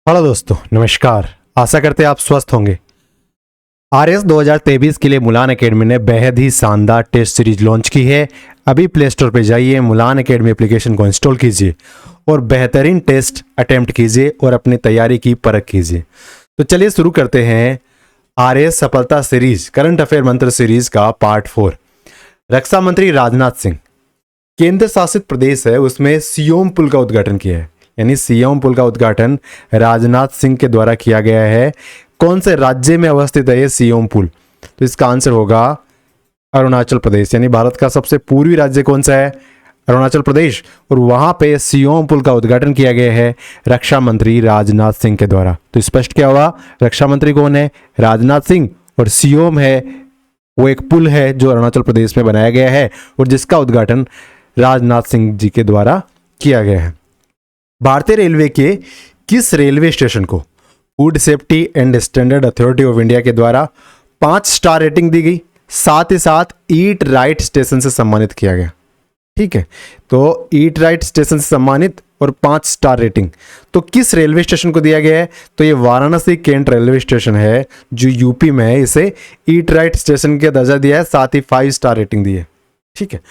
Hello दोस्तों, नमस्कार। आशा करते हैं आप स्वस्थ होंगे। आरएस 2023 के लिए मुलान एकेडमी ने बेहद ही शानदार टेस्ट सीरीज लॉन्च की है। अभी प्ले स्टोर पर जाइए, मुलान एकेडमी एप्लीकेशन को इंस्टॉल कीजिए और बेहतरीन टेस्ट अटेम्प्ट कीजिए और अपनी तैयारी की परख कीजिए। तो चलिए शुरू करते हैं आरएस सफलता सीरीज करंट अफेयर मंत्र सीरीज का पार्ट 4। रक्षा मंत्री राजनाथ सिंह, केंद्र शासित प्रदेश है उसमें सियोम पुल का उद्घाटन किया है, यानी सियोम पुल का उद्घाटन राजनाथ सिंह के द्वारा किया गया है। कौन से राज्य में अवस्थित है ये सियोम पुल? तो इसका आंसर होगा अरुणाचल प्रदेश, यानी भारत का सबसे पूर्वी राज्य कौन सा है? अरुणाचल प्रदेश। और वहां पे सियोम पुल का उद्घाटन किया गया है रक्षा मंत्री राजनाथ सिंह के द्वारा। तो स्पष्ट क्या हुआ? रक्षा मंत्री कौन है? राजनाथ सिंह। और सियोम है वो एक पुल है जो अरुणाचल प्रदेश में बनाया गया है और जिसका उद्घाटन राजनाथ सिंह जी के द्वारा किया गया है। भारतीय रेलवे के किस रेलवे स्टेशन को food safety and standard authority of India के द्वारा 5 स्टार रेटिंग दी गई, साथ ही साथ ईट राइट स्टेशन से सम्मानित किया गया? ठीक है, तो ईट राइट स्टेशन से सम्मानित और 5 स्टार रेटिंग तो किस रेलवे स्टेशन को दिया गया है? तो ये वाराणसी कैंट रेलवे स्टेशन है जो यूपी में है, इसे ईट राइट स्टेशन का दर्जा दिया है, साथ ही 5 स्टार रेटिंग दी है। ठीक है,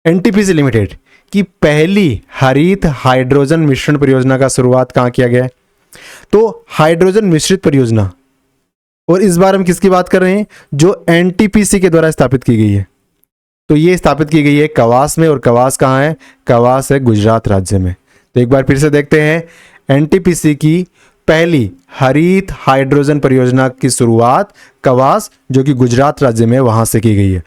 एनटीपीसी लिमिटेड की पहली हरित हाइड्रोजन मिश्रण परियोजना का शुरुआत कहां किया गया है? तो हाइड्रोजन मिश्रित परियोजना, और इस बार हम किसकी बात कर रहे हैं? जो एनटीपीसी के द्वारा स्थापित की गई है। तो ये स्थापित की गई है कवास में, और कवास कहां है? कवास है गुजरात राज्य में। तो एक बार फिर से देखते हैं, एनटीपीसी की पहली हरित हाइड्रोजन परियोजना की शुरुआत कवास, जो कि गुजरात राज्य में, वहां से की गई है।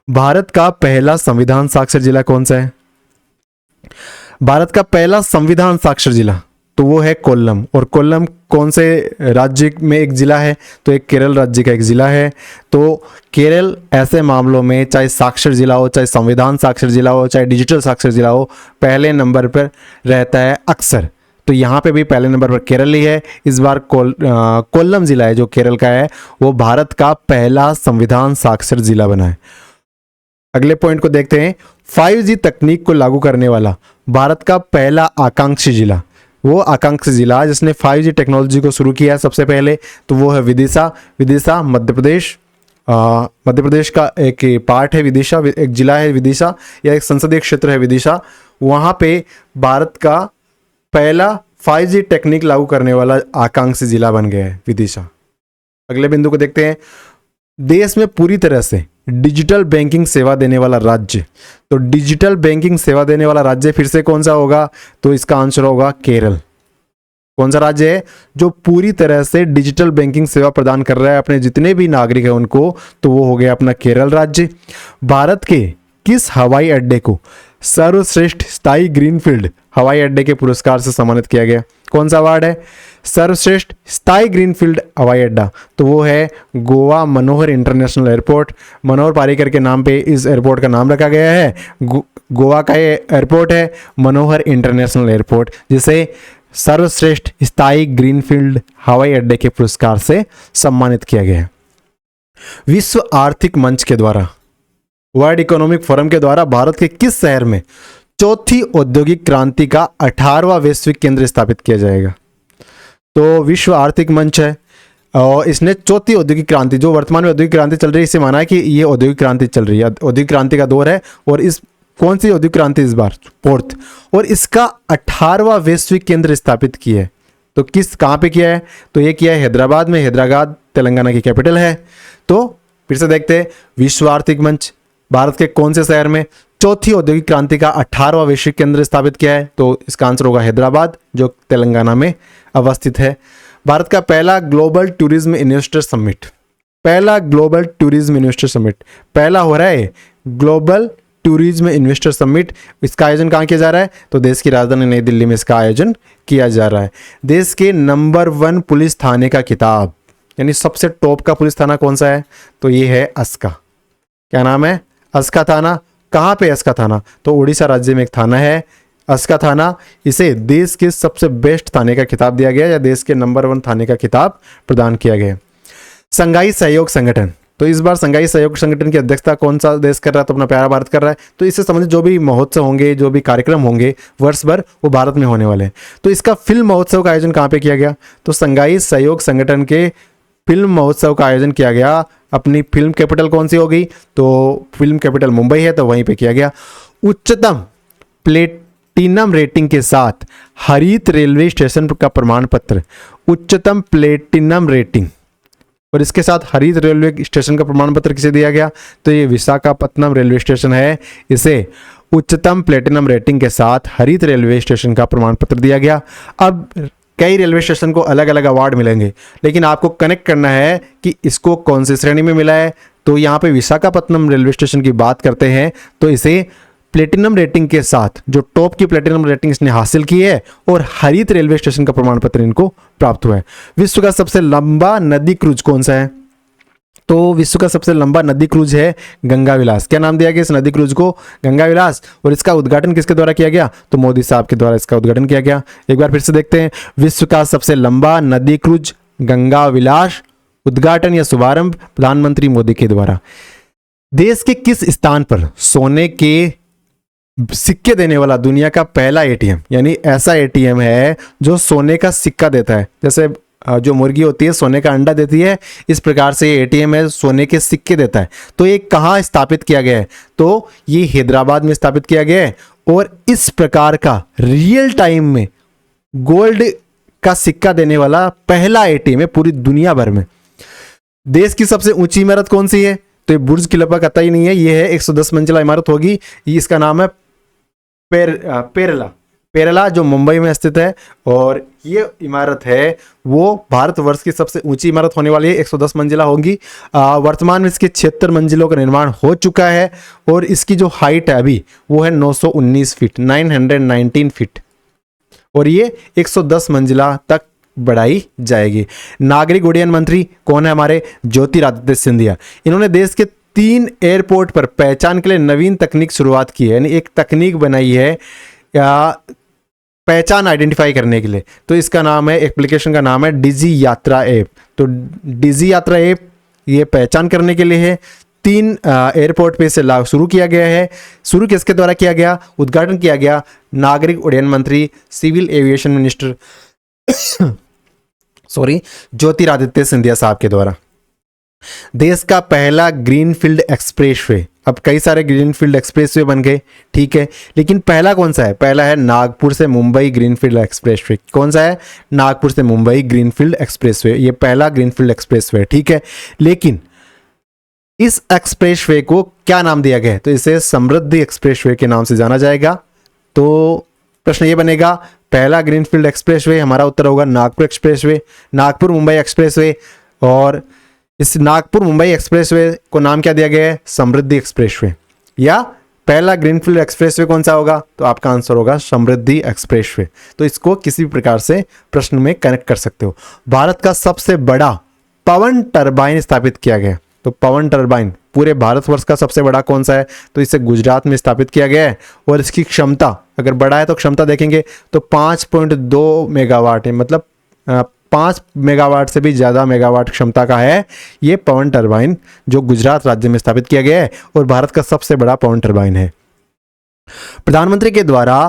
भारत का पहला संविधान साक्षर जिला कौन सा है? भारत का पहला संविधान साक्षर जिला तो वो है कोल्लम। और कोल्लम कौन से राज्य में एक जिला है? तो एक केरल राज्य का एक जिला है। तो केरल ऐसे मामलों में चाहे साक्षर जिला हो, चाहे संविधान साक्षर जिला हो, चाहे डिजिटल साक्षर जिला हो, पहले नंबर पर रहता है अक्सर। तो यहाँ पे भी पहले नंबर पर केरल ही है। इस बार कोल्लम जिला है जो केरल का है, वो भारत का पहला संविधान साक्षर जिला बना है। अगले पॉइंट को देखते हैं, 5G तकनीक को लागू करने वाला भारत का पहला आकांक्षी जिला, वो आकांक्षी जिला जिसने 5G टेक्नोलॉजी को शुरू किया सबसे पहले, तो वो है विदिशा। विदिशा मध्य प्रदेश, मध्य प्रदेश का एक पार्ट है विदिशा, एक जिला है विदिशा, या एक संसदीय क्षेत्र है विदिशा। वहाँ पे भारत का पहला 5G टेक्निक लागू करने वाला आकांक्षी जिला बन गया है विदिशा। अगले बिंदु को देखते हैं, देश में पूरी तरह से डिजिटल बैंकिंग सेवा देने वाला राज्य, तो डिजिटल बैंकिंग सेवा देने वाला राज्य फिर से कौन सा होगा? तो इसका आंसर होगा केरल। कौन सा राज्य है जो पूरी तरह से डिजिटल बैंकिंग सेवा प्रदान कर रहा है अपने जितने भी नागरिक हैं उनको? तो वो हो गया अपना केरल राज्य। भारत के किस हवाई अड्डे को सर्वश्रेष्ठ स्थायी ग्रीनफील्ड हवाई अड्डे के पुरस्कार से सम्मानित किया गया? कौन सा अवार्ड है? सर्वश्रेष्ठ स्थायी ग्रीनफील्ड हवाई अड्डा, तो वो है गोवा मनोहर इंटरनेशनल एयरपोर्ट। मनोहर पारिकर के नाम पे इस एयरपोर्ट का नाम रखा गया है। गोवा का ये एयरपोर्ट है मनोहर इंटरनेशनल एयरपोर्ट, जिसे सर्वश्रेष्ठ स्थायी ग्रीनफील्ड हवाई अड्डे के पुरस्कार से सम्मानित किया गया है। विश्व आर्थिक मंच के द्वारा, वर्ल्ड इकोनॉमिक फोरम के द्वारा भारत के किस शहर में चौथी औद्योगिक क्रांति का 18वां वैश्विक केंद्र स्थापित किया जाएगा? तो विश्व आर्थिक मंच है और इसने चौथी औद्योगिक क्रांति, जो वर्तमान में औद्योगिक क्रांति चल रही है, इसे माना है कि ये औद्योगिक क्रांति चल रही है, औद्योगिक क्रांति का दौर है। और इस कौन सी औद्योगिक क्रांति इस बार? फोर्थ। और इसका 18वां वैश्विक केंद्र स्थापित किया है, तो कहाँ पे किया है? तो ये किया है हैदराबाद में। हैदराबाद तेलंगाना की कैपिटल है। तो फिर से देखते हैं, विश्व आर्थिक मंच भारत के कौन से शहर में चौथी औद्योगिक क्रांति का 18वां वैश्विक केंद्र स्थापित किया है? तो इसका आंसर होगा हैदराबाद, जो तेलंगाना में अवस्थित है। भारत का पहला ग्लोबल टूरिज्म इन्वेस्टर समिट, पहला ग्लोबल टूरिज्म इन्वेस्टर समिट पहला हो रहा है ग्लोबल टूरिज्म इन्वेस्टर समिट। इसका आयोजन कहाँ किया जा रहा है? तो देश की राजधानी नई दिल्ली में इसका आयोजन किया जा रहा है। देश के नंबर 1 पुलिस थाने का खिताब, यानी सबसे टॉप का पुलिस थाना कौन सा है? तो ये है अस्का। क्या नाम है? अस्का थाना। कहाँ पे अस्का थाना? तो उड़ीसा राज्य में एक थाना है अस्का थाना। इसे देश के सबसे बेस्ट थाने का खिताब दिया गया, या देश के नंबर 1 थाने का खिताब प्रदान किया गया। संघाई सहयोग संगठन, तो इस बार संघाई सहयोग संगठन की अध्यक्षता कौन सा देश कर रहा है? तो अपना प्यारा भारत कर रहा है। तो इससे संबंधित जो भी महोत्सव होंगे, जो भी कार्यक्रम होंगे वर्ष भर, वो भारत में होने वाले हैं। तो इसका फिल्म महोत्सव का आयोजन कहाँ पे किया गया? तो संघाई सहयोग संगठन के फिल्म महोत्सव का आयोजन किया गया। अपनी फिल्म कैपिटल कौन सी होगी? तो फिल्म कैपिटल मुंबई है, तो वहीं पे किया गया। उच्चतम प्लेटिनम रेटिंग के साथ हरित रेलवे स्टेशन का प्रमाण पत्र, उच्चतम प्लेटिनम रेटिंग और इसके साथ हरित रेलवे स्टेशन का प्रमाण पत्र किसे दिया गया? तो ये विशाखापत्तनम रेलवे स्टेशन है, इसे उच्चतम प्लेटिनम रेटिंग के साथ हरित रेलवे स्टेशन का प्रमाण पत्र दिया गया। अब कई रेलवे स्टेशन को अलग अलग अवार्ड मिलेंगे, लेकिन आपको कनेक्ट करना है कि इसको कौन सी श्रेणी में मिला है। तो यहाँ पे विशाखापत्तनम रेलवे स्टेशन की बात करते हैं तो इसे प्लेटिनम रेटिंग के साथ, जो टॉप की प्लेटिनम रेटिंग इसने हासिल की है, और हरित रेलवे स्टेशन का प्रमाण पत्र इनको प्राप्त हुआ है। विश्व का सबसे लंबा नदी क्रूज कौन सा है? तो विश्व का सबसे लंबा नदी क्रूज है गंगा विलास। क्या नाम दिया गया इस नदी क्रूज को? गंगा विलास। और इसका उद्घाटन किसके द्वारा किया गया? तो मोदी साहब के द्वारा इसका उद्घाटन किया गया। एक बार फिर से देखते हैं, विश्व का सबसे लंबा नदी क्रूज गंगा विलास, उद्घाटन या शुभारंभ प्रधानमंत्री मोदी के द्वारा। देश के किस स्थान पर सोने के सिक्के देने वाला दुनिया का पहला एटीएम, यानी ऐसा एटीएम है जो सोने का सिक्का देता है? जैसे जो मुर्गी होती है सोने का अंडा देती है, इस प्रकार से ये एटीएम है, सोने के सिक्के देता है। तो ये कहाँ स्थापित किया गया है? तो ये हैदराबाद में स्थापित किया गया है। और इस प्रकार का रियल टाइम में गोल्ड का सिक्का देने वाला पहला एटीएम है पूरी दुनिया भर में। देश की सबसे ऊंची इमारत कौन सी है? तो ये बुर्ज खलीफा कतई नहीं है, ये है 110 मंजिला इमारत होगी। इसका नाम है पेरला, जो मुंबई में स्थित है। और ये इमारत है वो भारतवर्ष की सबसे ऊंची इमारत होने वाली है, 110 मंजिला होगी। वर्तमान में इसके 76 मंजिलों का निर्माण हो चुका है और इसकी जो हाइट है अभी वो है 919 फीट, 919 फीट, और ये 110 मंजिला तक बढ़ाई जाएगी। नागरिक उड्डयन मंत्री कौन है? हमारे ज्योतिरादित्य सिंधिया। इन्होंने देश के 3 एयरपोर्ट पर पहचान के लिए नवीन तकनीक शुरुआत की है, यानी एक तकनीक बनाई है पहचान आइडेंटिफाई करने के लिए। तो इसका नाम है, एप्लीकेशन का नाम है डिजी यात्रा ऐप। तो डिजी यात्रा ऐप ये पहचान करने के लिए है। 3 एयरपोर्ट पे इसे शुरू किया गया है। शुरू किसके द्वारा किया गया? उद्घाटन किया गया नागरिक उड्डयन मंत्री, civil aviation minister Jyotiraditya Scindia साहब के द्वारा। देश का पहला ग्रीनफील्ड एक्सप्रेसवे, अब कई सारे ग्रीनफील्ड एक्सप्रेसवे बन गए, ठीक है, लेकिन पहला कौन सा है? पहला है नागपुर से मुंबई ग्रीनफील्ड एक्सप्रेसवे। कौन सा है? नागपुर से मुंबई ग्रीनफील्ड एक्सप्रेसवे, ये पहला ग्रीनफील्ड एक्सप्रेसवे, ठीक है। लेकिन इस एक्सप्रेसवे को क्या नाम दिया गया है? तो इसे समृद्धि एक्सप्रेसवे के नाम से जाना जाएगा। तो प्रश्न ये बनेगा, पहला ग्रीनफील्ड एक्सप्रेसवे, हमारा उत्तर होगा नागपुर एक्सप्रेसवे, नागपुर मुंबई एक्सप्रेसवे। और इस नागपुर मुंबई एक्सप्रेसवे को नाम क्या दिया गया है? समृद्धि एक्सप्रेसवे। या पहला ग्रीनफील्ड एक्सप्रेसवे कौन सा होगा? तो आपका आंसर होगा समृद्धि एक्सप्रेसवे। तो इसको किसी भी प्रकार से प्रश्न में कनेक्ट कर सकते हो। भारत का सबसे बड़ा पवन टरबाइन स्थापित किया गया। तो पवन टरबाइन पूरे भारतवर्ष का सबसे बड़ा कौन सा है? तो इसे गुजरात में स्थापित किया गया है। और इसकी क्षमता, अगर बड़ा है तो क्षमता देखेंगे तो 5.2 मेगावाट है, मतलब 5 मेगावाट से भी ज़्यादा मेगावाट क्षमता का है ये पवन टरबाइन, जो गुजरात राज्य में स्थापित किया गया है और भारत का सबसे बड़ा पवन टरबाइन है। प्रधानमंत्री के द्वारा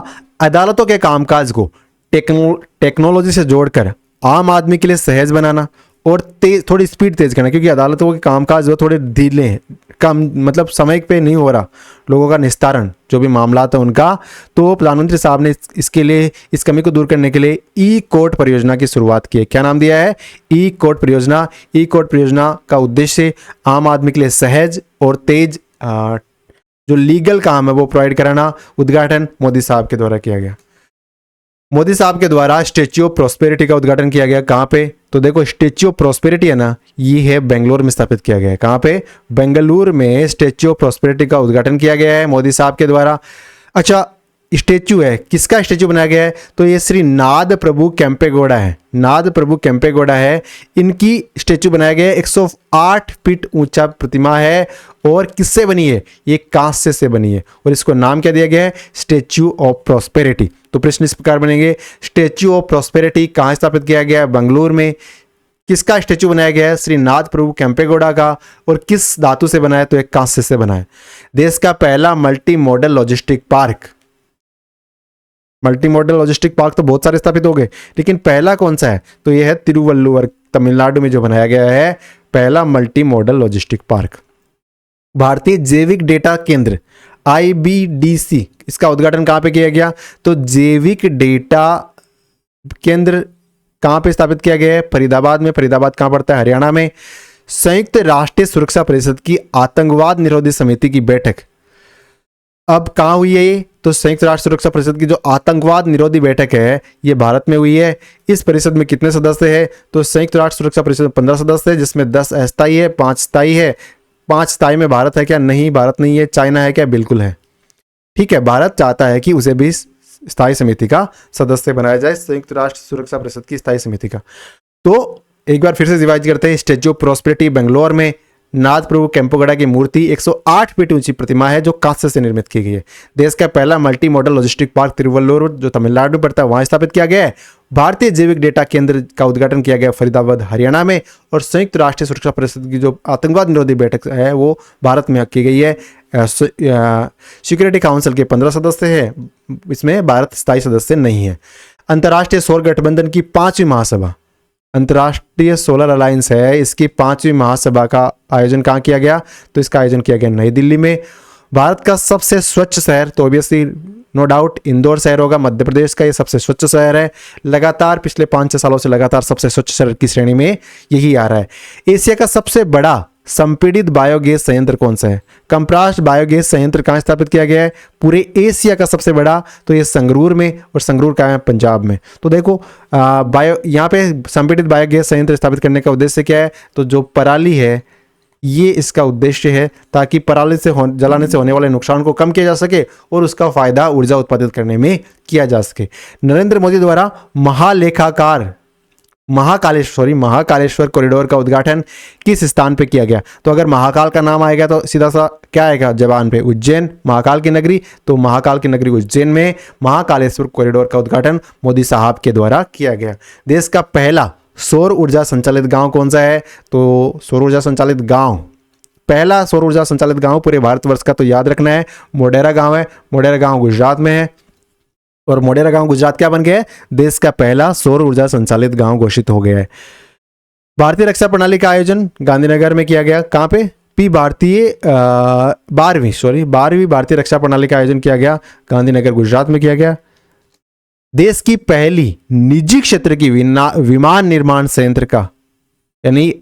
अदालतों के कामकाज को टेक्नोलॉजी से जोड़कर आम आदमी के लिए सहज बनाना और थोड़ी स्पीड तेज करना, क्योंकि अदालतों के कामकाज वो थोड़े ढीले हैं, कम मतलब समय पे नहीं हो रहा लोगों का निस्तारण, जो भी मामला था उनका। तो प्रधानमंत्री साहब ने इसके लिए, इस कमी को दूर करने के लिए ई कोर्ट परियोजना की शुरुआत की है। क्या नाम दिया है? ई कोर्ट परियोजना। ई कोर्ट परियोजना का उद्देश्य आम आदमी के लिए सहज और तेज जो लीगल काम है वो प्रोवाइड कराना। उद्घाटन मोदी साहब के द्वारा किया गया। मोदी साहब के द्वारा स्टेच्यू ऑफ प्रॉस्पेरिटी का उद्घाटन किया गया। कहाँ पे? तो देखो स्टेच्यू ऑफ प्रॉस्पेरिटी है ना, ये है बेंगलोर में स्थापित किया गया है। कहाँ पे? बेंगलुरु में स्टेच्यू ऑफ प्रॉस्पेरिटी का उद्घाटन किया गया है मोदी साहब के द्वारा। अच्छा, स्टेच्यू है, किसका स्टेच्यू बनाया गया है? तो ये श्री नाद प्रभु केम्पेगौड़ा है, नाद प्रभु केम्पेगौड़ा है, इनकी स्टेच्यू बनाया गया है। 108 फीट ऊंचा प्रतिमा है और किससे बनी है? ये कांस्य से बनी है और इसको नाम क्या दिया गया है? Statue of prosperity. तो प्रश्न इस प्रकार बनेंगे, स्टेच्यू ऑफ प्रॉस्पेरिटी कहाँ स्थापित किया गया है? बेंगलुरु में। किसका स्टेचू बनाया गया है? श्रीनाथ प्रभु केम्पेगौड़ा का। और किस धातु से बना है? तो एक कांस्य से बना है। देश का पहला multi modal logistic park, multi modal logistic park तो बहुत सारे स्थापित हो गए, लेकिन पहला कौन सा है? तो यह है तिरुवल्लुवर, तमिलनाडु में जो बनाया गया है पहला मल्टी मॉडल लॉजिस्टिक पार्क। भारतीय जैविक डेटा केंद्र IBDC, इसका उद्घाटन कहां पे किया गया? तो जैविक डेटा केंद्र कहां पे स्थापित किया गया है? फरीदाबाद में। फरीदाबाद कहां पड़ता है? हरियाणा में। संयुक्त राष्ट्र सुरक्षा परिषद की आतंकवाद निरोधी समिति की बैठक अब कहां हुई है? ये तो संयुक्त राष्ट्र सुरक्षा परिषद की जो आतंकवाद निरोधी बैठक है ये भारत में हुई है। इस परिषद में कितने सदस्य हैं? तो संयुक्त राष्ट्र सुरक्षा परिषद में 15 सदस्य है, जिसमें 10 अस्थायी है, 5 स्थायी है। 5 स्थायी में भारत है क्या? नहीं, भारत नहीं है। चाइना है क्या? बिल्कुल है। ठीक है, भारत चाहता है कि उसे भी स्थायी समिति का सदस्य बनाया जाए, संयुक्त राष्ट्र सुरक्षा परिषद की स्थायी समिति का। तो एक बार फिर से रिवाइज करते हैं। स्टैच्यू ऑफ प्रॉस्पेरिटी बेंगलोर में नाथ प्रभु केम्पेगौड़ा की मूर्ति 108 फीट ऊंची प्रतिमा है जो कांस्य से निर्मित की गई है। देश का पहला multi modal logistic park Thiruvalluvar जो तमिलनाडु में पड़ता है वहां स्थापित किया गया है। भारतीय जैविक डेटा केंद्र का उद्घाटन किया गया फरीदाबाद हरियाणा में। और संयुक्त राष्ट्र सुरक्षा परिषद की जो आतंकवाद निरोधी बैठक है वो भारत में की गई है। सिक्योरिटी काउंसिल के 15 सदस्य हैं, इसमें भारत स्थायी सदस्य नहीं है। अंतर्राष्ट्रीय सौर गठबंधन की 5वीं महासभा, अंतर्राष्ट्रीय सोलर अलायंस है, इसकी 5वीं महासभा का आयोजन कहाँ किया गया? तो इसका आयोजन किया गया नई दिल्ली में। भारत का सबसे स्वच्छ शहर तो ऑब्वियसली नो डाउट इंदौर शहर होगा। मध्य प्रदेश का ये सबसे स्वच्छ शहर है। लगातार पिछले 5-6 सालों से लगातार सबसे स्वच्छ शहर की श्रेणी में यही आ रहा है। एशिया का सबसे बड़ा संपीड़ित बायोगैस संयंत्र कौन सा है? कंप्रेस्ड बायोगैस संयंत्र कहाँ स्थापित किया गया है? पूरे एशिया का सबसे बड़ा, तो ये संगरूर में। और संगरूर कहाँ है? पंजाब में। तो देखो यहाँ पे संपीड़ित बायोगैस संयंत्र स्थापित करने का उद्देश्य क्या है? तो जो पराली है ये इसका उद्देश्य है, ताकि पराली से जलाने से होने वाले नुकसान को कम किया जा सके और उसका फायदा ऊर्जा उत्पादित करने में किया जा सके। नरेंद्र मोदी द्वारा महाकालेश्वर कॉरिडोर का उद्घाटन किस स्थान पे किया गया? तो अगर महाकाल का नाम आएगा तो सीधा सा क्या आएगा जबान पे? उज्जैन, महाकाल की नगरी। तो महाकाल की नगरी उज्जैन में महाकालेश्वर कॉरिडोर का उद्घाटन मोदी साहब के द्वारा किया गया। देश का पहला सौर ऊर्जा संचालित गांव कौन सा है? तो सौर ऊर्जा संचालित गांव, पहला सौर ऊर्जा संचालित गांव पूरे भारतवर्ष का तो याद रखना है, मोढेरा गांव है। मोढेरा गांव गुजरात में है। और मोढेरा गांव गुजरात क्या बन गया है? देश का पहला सौर ऊर्जा संचालित गांव घोषित हो गया है। भारतीय रक्षा प्रणाली का आयोजन गांधीनगर में किया गया। कहां पे? 12वीं भारतीय रक्षा प्रणाली का आयोजन किया गया गांधीनगर गुजरात में किया गया। देश की पहली निजी क्षेत्र की विमान निर्माण संयंत्र का, यानी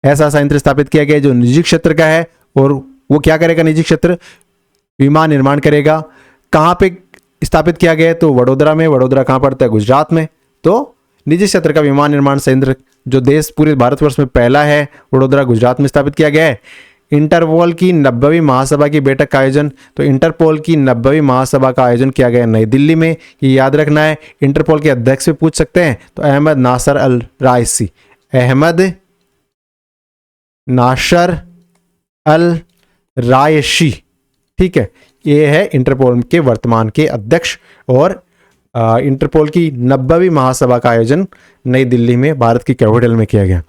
ऐसा संयंत्र स्थापित किया गया जो निजी क्षेत्र का है। और वो क्या करेगा? निजी क्षेत्र विमान निर्माण करेगा। कहां पे स्थापित किया गया है? तो वडोदरा में। वडोदरा कहां पड़ता है? गुजरात में। तो निजी क्षेत्र का विमान निर्माण संयंत्र जो देश पूरे भारतवर्ष में पहला है, वडोदरा गुजरात में स्थापित किया गया है। इंटरपोल की 90वीं महासभा की बैठक का आयोजन, तो इंटरपोल की 90वीं महासभा का आयोजन किया गया नई दिल्ली में। ये याद रखना है। इंटरपोल के अध्यक्ष भी पूछ सकते हैं, तो अहमद नासर अल रायसी, अहमद नासर अल रायशी। ठीक है, ये है इंटरपोल के वर्तमान के अध्यक्ष। और इंटरपोल की 90वीं महासभा का आयोजन नई दिल्ली में भारत की कैपिटल में किया गया।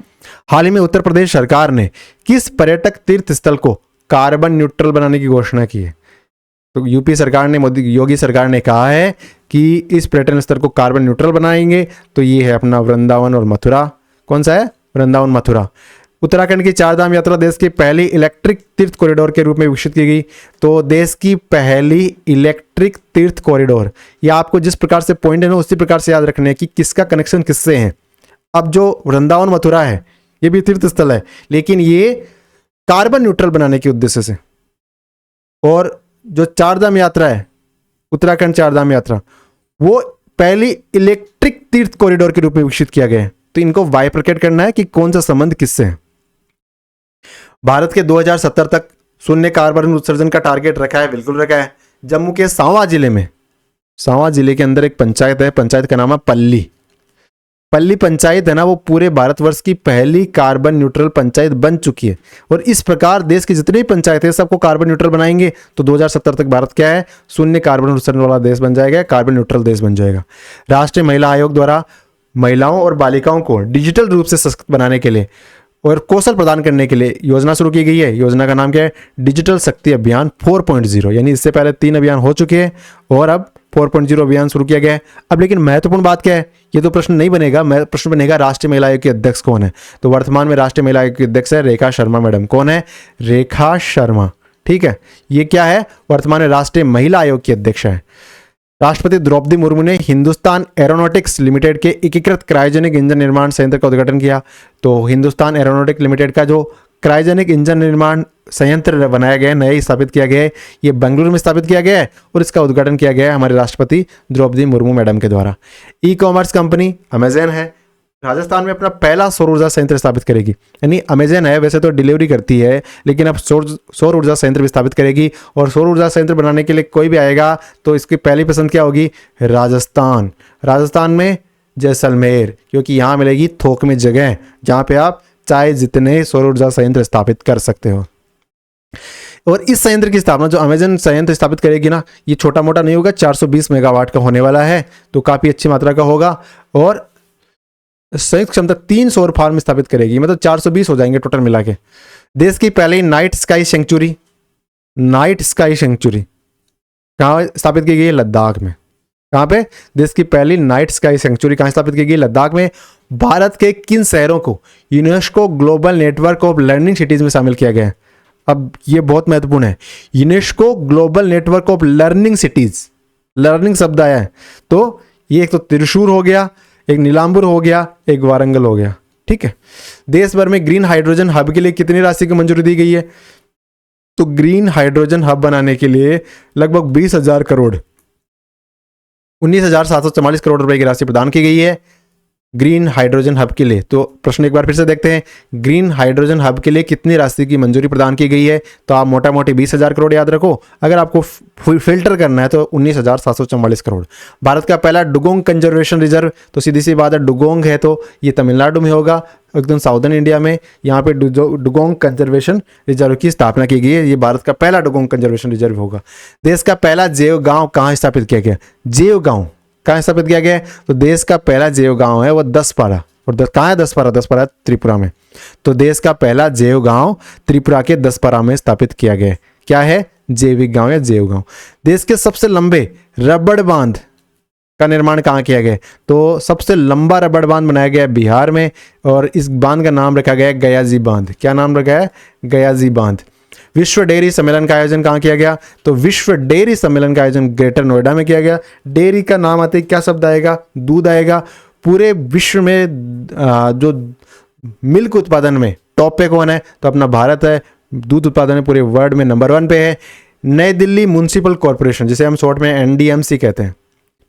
हाल ही में उत्तर प्रदेश सरकार ने किस पर्यटक तीर्थ स्थल को कार्बन न्यूट्रल बनाने की घोषणा की है? तो यूपी सरकार ने, योगी सरकार ने कहा है कि इस पर्यटन स्थल को कार्बन न्यूट्रल बनाएंगे। तो ये है अपना वृंदावन और मथुरा। कौन सा है? वृंदावन मथुरा। उत्तराखंड की चारधाम यात्रा देश की पहली इलेक्ट्रिक तीर्थ कॉरिडोर के रूप में विकसित की गई। तो देश की पहली इलेक्ट्रिक तीर्थ कॉरिडोर, ये आपको जिस प्रकार से पॉइंट है ना उसी प्रकार से याद रखने हैं कि किसका कनेक्शन किससे है। अब जो वृंदावन मथुरा है ये भी तीर्थ स्थल है, लेकिन ये कार्बन न्यूट्रल बनाने के उद्देश्य से। और जो चारधाम यात्रा है, उत्तराखंड चारधाम यात्रा, वो पहली इलेक्ट्रिक तीर्थ कॉरिडोर के रूप में विकसित किया गया है। तो इनको बाइफरकेट करना है कि कौन सा संबंध किससे है। भारत के 2070 तक शून्य कार्बन उत्सर्जन का टारगेट रखा है, बिल्कुल रखा है। जम्मू के सांवा जिले के अंदर एक पंचायत है, पंचायत का नाम है पल्ली पंचायत है ना, वो पूरे भारतवर्ष की पहली कार्बन न्यूट्रल पंचायत बन चुकी है। और इस प्रकार देश की जितनी भी पंचायतें सबको कार्बन न्यूट्रल बनाएंगे तो 2070 तक भारत क्या है? शून्य कार्बन उत्सर्जन वाला देश बन जाएगा, कार्बन न्यूट्रल देश बन जाएगा। राष्ट्रीय महिला आयोग द्वारा महिलाओं और बालिकाओं को डिजिटल रूप से सशक्त बनाने के लिए और कौशल प्रदान करने के लिए योजना शुरू की गई है। योजना का नाम क्या है? डिजिटल शक्ति अभियान 4.0। यानी इससे पहले 3 अभियान हो चुके हैं और अब 4.0 अभियान शुरू किया गया है। अब लेकिन महत्वपूर्ण बात क्या है? ये तो प्रश्न नहीं बनेगा, प्रश्न बनेगा राष्ट्रीय महिला आयोग के अध्यक्ष कौन है। तो वर्तमान में राष्ट्रीय महिला आयोग की अध्यक्ष है रेखा शर्मा मैडम। कौन है? रेखा शर्मा। ठीक है, ये क्या है? वर्तमान में राष्ट्रीय महिला आयोग की अध्यक्ष है। राष्ट्रपति द्रौपदी मुर्मू ने हिंदुस्तान एरोनॉटिक्स लिमिटेड के एकीकृत क्रायोजेनिक इंजन निर्माण संयंत्र का उद्घाटन किया। तो हिंदुस्तान एरोनॉटिक्स लिमिटेड का जो क्रायोजेनिक इंजन निर्माण संयंत्र बनाया गया है, नया ही स्थापित किया गया है, ये बेंगलुरु में स्थापित किया गया है और इसका उद्घाटन किया गया है हमारे राष्ट्रपति द्रौपदी मुर्मू मैडम के द्वारा। ई कॉमर्स कंपनी अमेजन है, राजस्थान में अपना पहला सौर ऊर्जा संयंत्र स्थापित करेगी। यानी अमेजन है वैसे तो डिलीवरी करती है, लेकिन अब सौर ऊर्जा संयंत्र भी स्थापित करेगी। और सौर ऊर्जा संयंत्र बनाने के लिए कोई भी आएगा तो इसकी पहली पसंद क्या होगी? राजस्थान। राजस्थान में जैसलमेर, क्योंकि यहाँ मिलेगी थोक में जगह जहाँ पे आप चाहे जितने सौर ऊर्जा संयंत्र स्थापित कर सकते हो। और इस संयंत्र की स्थापना जो अमेजन संयंत्र स्थापित करेगी ना, ये छोटा मोटा नहीं होगा, 420 मेगावाट का होने वाला है, तो काफ़ी अच्छी मात्रा का होगा। और संयुक्त क्षमता 3 सौर फार्म स्थापित करेगी, मतलब 420 हो जाएंगे टोटल मिला के। देश की पहली नाइट स्काई सेंचुरी कहाँ स्थापित की गई है? लद्दाख में। कहाँ पे? देश की पहली नाइट स्काई सेंचुरी कहाँ स्थापित की गई? लद्दाख में। भारत के किन शहरों को UNESCO global network of learning cities में शामिल किया गया है? अब ये बहुत महत्वपूर्ण है। UNESCO global network of learning cities, learning शब्द आया है, तो ये एक तो त्रिशूर हो गया, एक नीलांबर हो गया, एक वारंगल हो गया। ठीक है। देश भर में ग्रीन हाइड्रोजन हब के लिए कितनी राशि की मंजूरी दी गई है? तो ग्रीन हाइड्रोजन हब बनाने के लिए लगभग 20,000 करोड़ 19,744 करोड़ रुपए की राशि प्रदान की गई है ग्रीन हाइड्रोजन हब के लिए। तो प्रश्न एक बार फिर से देखते हैं, ग्रीन हाइड्रोजन हब के लिए कितनी राशि की मंजूरी प्रदान की गई है? तो आप मोटा मोटी 20,000 करोड़ याद रखो। अगर आपको फिल्टर करना है तो 19,744 करोड़। भारत का पहला डुगोंग कंजर्वेशन रिजर्व, तो सीधी सी बात है, डुगोंग है तो ये तमिलनाडु में होगा, एकदम साउदर्न इंडिया में। यहाँ पे डुगोंग कंजर्वेशन रिजर्व की स्थापना की गई है, ये भारत का पहला डुगोंग कंजर्वेशन रिजर्व होगा। देश का पहला जैव गाँव कहाँ स्थापित किया गया? जैव गाँव कहाँ स्थापित किया गया है? तो देश का पहला जैव गांव है वो दसपारा। और कहाँ है दसपारा? दसपारा त्रिपुरा में। तो देश का पहला जैव गांव त्रिपुरा के दसपारा में स्थापित किया गया है। क्या है? जैविक गांव या जैव गांव। देश के सबसे लंबे रबड़ बांध का निर्माण कहाँ किया गया? तो सबसे लंबा रबड़ बांध बनाया गया है बिहार में, और इस बांध का नाम रखा गया है गयाजी बांध। क्या नाम रखा है? गयाजी बांध। विश्व डेयरी सम्मेलन का आयोजन कहाँ किया गया? तो विश्व डेयरी सम्मेलन का आयोजन ग्रेटर नोएडा में किया गया। डेयरी का नाम आते ही क्या शब्द आएगा? दूध आएगा। पूरे विश्व में जो मिल्क उत्पादन में टॉप पे कौन है? तो अपना भारत है। दूध उत्पादन में पूरे वर्ल्ड में नंबर 1 पे है। नई दिल्ली म्युनिसिपल कॉरपोरेशन, जिसे हम शॉर्ट में NDMC कहते हैं,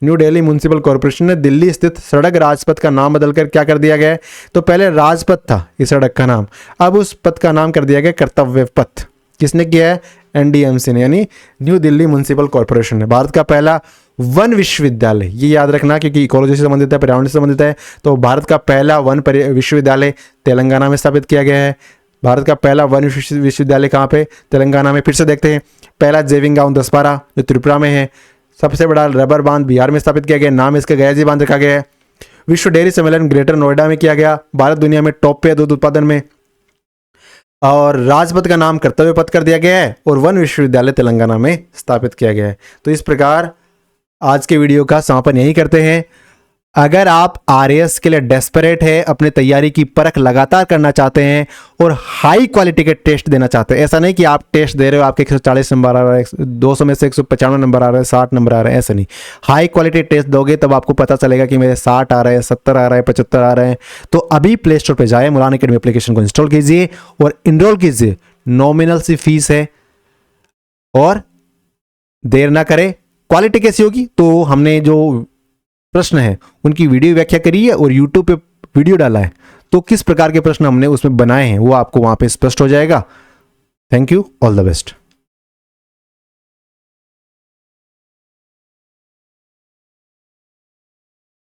न्यू दिल्ली म्युनिसिपल कॉरपोरेशन ने दिल्ली स्थित सड़क राजपथ का नाम बदलकर क्या कर दिया गया है? तो पहले राजपथ था इस सड़क का नाम, अब उस पथ का नाम कर दिया गया कर्तव्य पथ। किसने किया है? NDMC ने, यानी न्यू दिल्ली म्युनिसिपल कॉरपोरेशन ने। भारत का पहला वन विश्वविद्यालय, ये याद रखना क्योंकि इकोलॉजी से संबंधित है, पर्यावरण से संबंधित है। तो भारत का पहला वन विश्वविद्यालय तेलंगाना में स्थापित किया गया है। भारत का पहला वन विश्वविद्यालय कहाँ पे? तेलंगाना में। फिर से देखते हैं, पहला जैविक गांव दसपारा जो त्रिपुरा में है। सबसे बड़ा रबर बांध बिहार में स्थापित किया गया, नाम इसका गयाजी बांध रखा गया है। विश्व डेयरी सम्मेलन ग्रेटर नोएडा में किया गया। भारत दुनिया में टॉप पे है दूध उत्पादन में। और राजपथ का नाम कर्तव्य पथ कर दिया गया है, और वन विश्वविद्यालय तेलंगाना में स्थापित किया गया है। तो इस प्रकार आज के वीडियो का समापन यही करते हैं। अगर आप RAS के लिए डेस्परेट है, अपने तैयारी की परख लगातार करना चाहते हैं और हाई क्वालिटी के टेस्ट देना चाहते हैं, ऐसा नहीं कि आप टेस्ट दे रहे हो आपके 140 नंबर आ रहा है, 200 में से 195 नंबर आ रहा है, 60 नंबर आ रहा है, ऐसा नहीं। हाई क्वालिटी टेस्ट दोगे तब आपको पता चलेगा कि मेरे 60 आ रहे हैं, 70 आ रहे हैं, 75 आ रहे हैं। तो अभी प्ले स्टोर पर जाए, मुलान एकेडमी एप्लीकेशन को इंस्टॉल कीजिए और इनरोल कीजिए। नॉमिनल सी फीस है और देर ना करें। क्वालिटी कैसी होगी? तो हमने जो प्रश्न है उनकी वीडियो व्याख्या करी है और YouTube पे वीडियो डाला है, तो किस प्रकार के प्रश्न हमने उसमें बनाए हैं वो आपको वहां पे स्पष्ट हो जाएगा। Thank you, all the best.